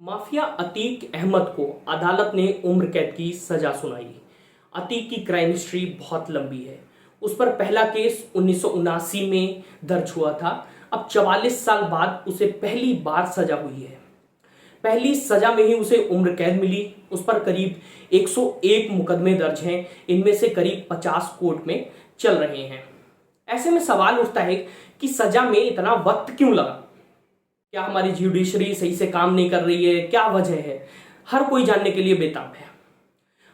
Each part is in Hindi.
माफिया अतीक अहमद को अदालत ने उम्र कैद की सजा सुनाई। अतीक की क्राइम हिस्ट्री बहुत लंबी है। उस पर पहला केस 1979 में दर्ज हुआ था। अब 44 साल बाद उसे पहली बार सजा हुई है। पहली सजा में ही उसे उम्र कैद मिली। उस पर करीब 101 मुकदमे दर्ज हैं। इनमें से करीब 50 कोर्ट में चल रहे हैं। ऐसे में सवाल उठता है कि सजा में इतना वक्त क्यों लगा? क्या हमारी जुडिशरी सही से काम नहीं कर रही है? क्या वजह है? हर कोई जानने के लिए बेताब है।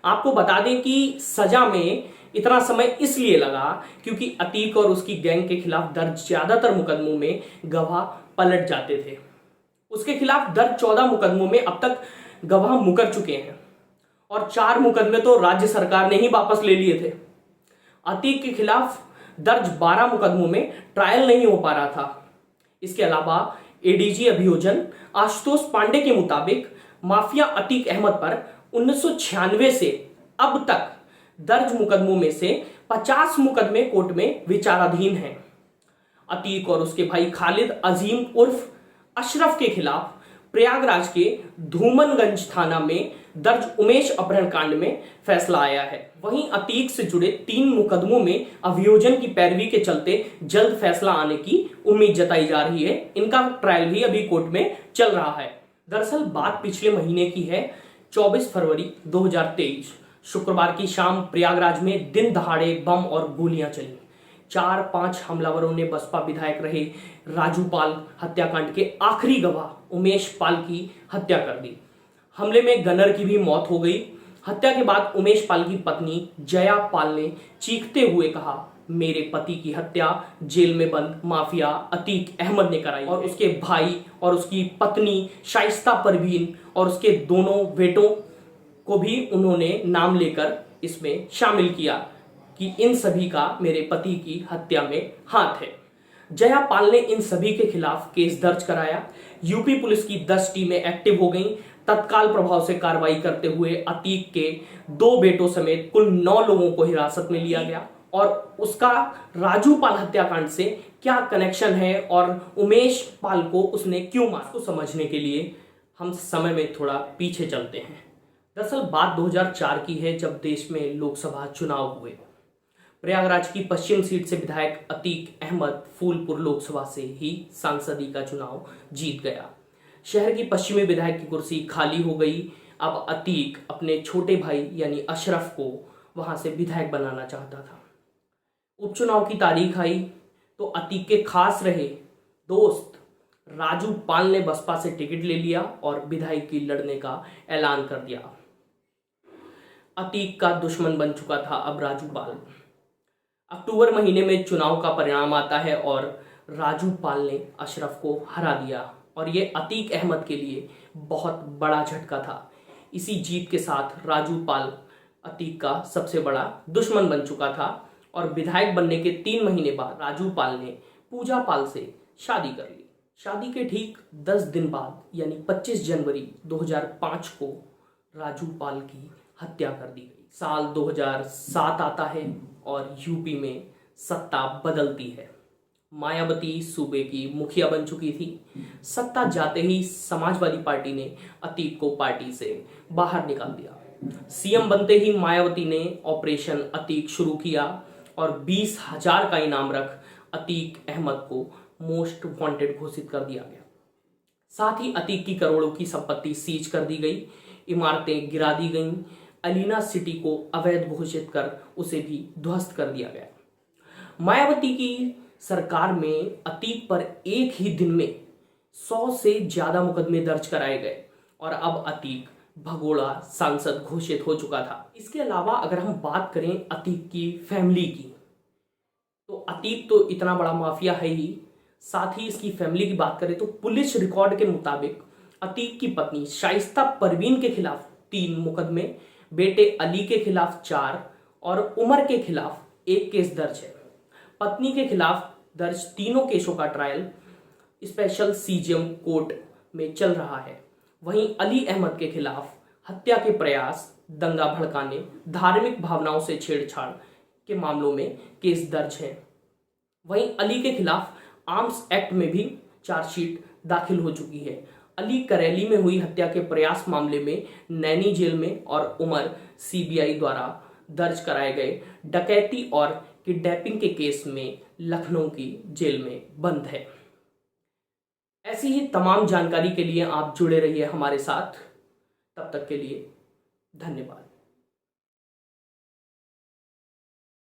आपको बता दें कि सजा में इतना समय इसलिए लगा क्योंकि अतीक और उसकी गैंग के खिलाफ दर्ज ज्यादातर मुकदमों में गवाह पलट जाते थे। उसके खिलाफ दर्ज 14 मुकदमों में अब तक गवाह मुकर चुके हैं और 4 मुकदमे तो राज्य सरकार ने ही वापस ले लिए थे। अतीक के खिलाफ दर्ज 12 मुकदमों में ट्रायल नहीं हो पा रहा था। इसके अलावा एडीजी अभियोजन आशुतोष पांडे के मुताबिक माफिया अतीक अहमद पर 1996 से अब तक दर्ज मुकदमों में से 50 मुकदमे कोर्ट में विचाराधीन हैं। अतीक और उसके भाई खालिद अजीम उर्फ अशरफ के खिलाफ प्रयागराज के धूमनगंज थाना में दर्ज उमेश अपहरण कांड में फैसला आया है। वहीं अतीक से जुड़े 3 मुकदमों में अभियोजन की पैरवी के चलते जल्द फैसला आने की उम्मीद जताई जा रही है। इनका ट्रायल भी अभी कोर्ट में चल रहा है। दरअसल बात पिछले महीने की है। 24 फरवरी 2023 शुक्रवार की शाम प्रयागराज में दिन दहाड़े बम और गोलियां चली। 4-5 हमलावरों ने बसपा विधायक रहे राजू पाल हत्याकांड के आखिरी गवाह उमेश पाल की हत्या कर दी। हमले में गनर की भी मौत हो गई। हत्या के बाद उमेश पाल की पत्नी जया पाल ने चीखते हुए कहा, मेरे पति की हत्या जेल में बंद माफिया अतीक अहमद ने कराई। और उसके भाई और उसकी पत्नी शाइस्ता परवीन और उसके दोनों बेटों को भी उन्होंने नाम लेकर इसमें शामिल किया कि इन सभी का मेरे पति की हत्या में हाथ है। जया पाल ने इन सभी के खिलाफ केस दर्ज कराया। यूपी पुलिस की 10 टीमें एक्टिव हो गईं। तत्काल प्रभाव से कार्रवाई करते हुए अतीक के 2 बेटों समेत कुल 9 लोगों को हिरासत में लिया गया। और उसका राजू पाल हत्याकांड से क्या कनेक्शन है और उमेश पाल को उसने क्यों मारा, को समझने के लिए हम समय में थोड़ा पीछे चलते हैं। दरअसल बात 2004 की है, जब देश में लोकसभा चुनाव हुए। प्रयागराज की पश्चिम सीट से विधायक अतीक अहमद फूलपुर लोकसभा से ही सांसदी का चुनाव जीत गया। शहर की पश्चिमी विधायक की कुर्सी खाली हो गई। अब अतीक अपने छोटे भाई यानी अशरफ को वहां से विधायक बनाना चाहता था। उपचुनाव की तारीख आई तो अतीक के खास रहे दोस्त राजू पाल ने बसपा से टिकट ले लिया और विधायक की लड़ने का ऐलान कर दिया। अतीक का दुश्मन बन चुका था अब राजू पाल। अक्टूबर महीने में चुनाव का परिणाम आता है और राजू पाल ने अशरफ को हरा दिया और ये अतीक अहमद के लिए बहुत बड़ा झटका था। इसी जीत के साथ राजू पाल अतीक का सबसे बड़ा दुश्मन बन चुका था और विधायक बनने के 3 महीने बाद राजू पाल ने पूजा पाल से शादी कर ली। शादी के ठीक 10 दिन बाद यानी 25 जनवरी 2005 को राजू पाल की हत्या कर दी गई। साल 2007 आता है और यूपी में सत्ता बदलती है। मायावती सूबे की मुखिया बन चुकी थी। सत्ता जाते ही समाजवादी पार्टी ने अतीक को पार्टी से बाहर निकाल दिया। सीएम बनते ही मायावती ने ऑपरेशन अतीक शुरू किया और 20,000 का इनाम रख अतीक अहमद को मोस्ट वांटेड घोषित कर दिया गया। साथ ही अतीक की करोड़ों की संपत्ति सीज कर दी गई, इमारतें गिरा दी गईं, अलीना सिटी को अवैध घोषित कर उसे भी ध्वस्त कर दिया गया। मायावती की सरकार में अतीक पर एक ही दिन में 100 से ज्यादा मुकदमे दर्ज कराए गए और अब अतीक भगोड़ा सांसद घोषित हो चुका था। इसके अलावा अगर हम बात करें अतीक की फैमिली की, तो अतीक तो इतना बड़ा माफिया है ही, साथ ही इसकी फैमिली की बात करें तो पुलिस रिकॉर्ड के मुताबिक अतीक की पत्नी शाइस्ता परवीन के खिलाफ 3 मुकदमे, बेटे अली के खिलाफ 4 और उमर के खिलाफ 1 केस दर्ज है। पत्नी के खिलाफ दर्ज तीनों केसों का ट्रायल स्पेशल सीजेएम कोर्ट में चल रहा है। वहीं अली अहमद के खिलाफ हत्या के प्रयास, दंगा भड़काने, धार्मिक भावनाओं से छेड़छाड़ के मामलों में केस दर्ज है। वहीं अली के खिलाफ आर्म्स एक्ट में भी चार्जशीट दाखिल हो चुकी है। अली करेली में हुई हत्या के प्रयास मामले में नैनी जेल में और उमर सीबीआई द्वारा दर्ज कराए गए डकैती और किडनैपिंग के केस में लखनऊ की जेल में बंद है। ऐसी ही तमाम जानकारी के लिए आप जुड़े रहिए हमारे साथ। तब तक के लिए धन्यवाद।